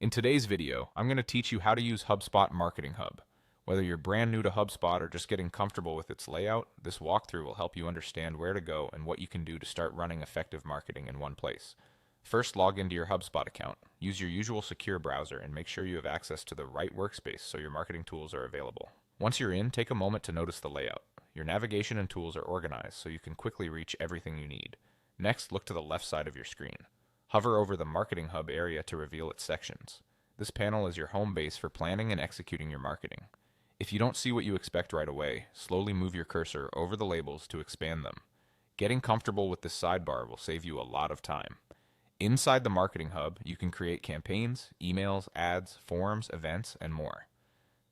In today's video, I'm going to teach you how to use HubSpot Marketing Hub. Whether you're brand new to HubSpot or just getting comfortable with its layout, this walkthrough will help you understand where to go and what you can do to start running effective marketing in one place. First, log into your HubSpot account. Use your usual secure browser and make sure you have access to the right workspace so your marketing tools are available. Once you're in, take a moment to notice the layout. Your navigation and tools are organized so you can quickly reach everything you need. Next, look to the left side of your screen. Hover over the Marketing Hub area to reveal its sections. This panel is your home base for planning and executing your marketing. If you don't see what you expect right away, slowly move your cursor over the labels to expand them. Getting comfortable with this sidebar will save you a lot of time. Inside the Marketing Hub, you can create campaigns, emails, ads, forums, events, and more.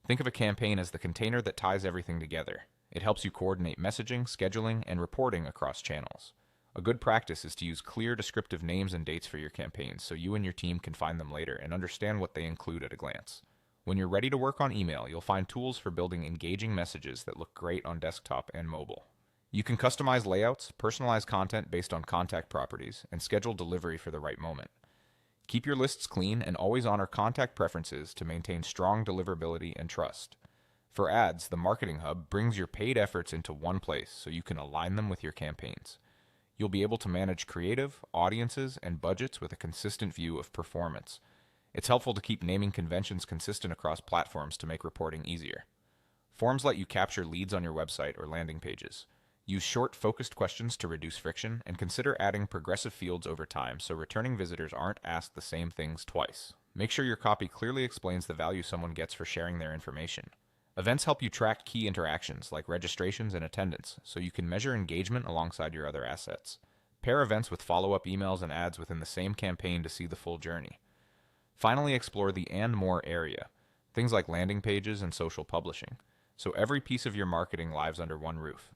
Think of a campaign as the container that ties everything together. It helps you coordinate messaging, scheduling, and reporting across channels. A good practice is to use clear descriptive names and dates for your campaigns so you and your team can find them later and understand what they include at a glance. When you're ready to work on email, you'll find tools for building engaging messages that look great on desktop and mobile. You can customize layouts, personalize content based on contact properties, and schedule delivery for the right moment. Keep your lists clean and always honor contact preferences to maintain strong deliverability and trust. For ads, the Marketing Hub brings your paid efforts into one place so you can align them with your campaigns. You'll be able to manage creative, audiences, and budgets with a consistent view of performance. It's helpful to keep naming conventions consistent across platforms to make reporting easier. Forms let you capture leads on your website or landing pages. Use short, focused questions to reduce friction, and consider adding progressive fields over time so returning visitors aren't asked the same things twice. Make sure your copy clearly explains the value someone gets for sharing their information. Events help you track key interactions like registrations and attendance, so you can measure engagement alongside your other assets. Pair events with follow-up emails and ads within the same campaign to see the full journey. Finally, explore the "and more" area, things like landing pages and social publishing, so every piece of your marketing lives under one roof.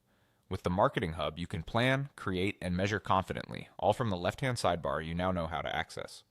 With the Marketing Hub, you can plan, create, and measure confidently, all from the left-hand sidebar you now know how to access.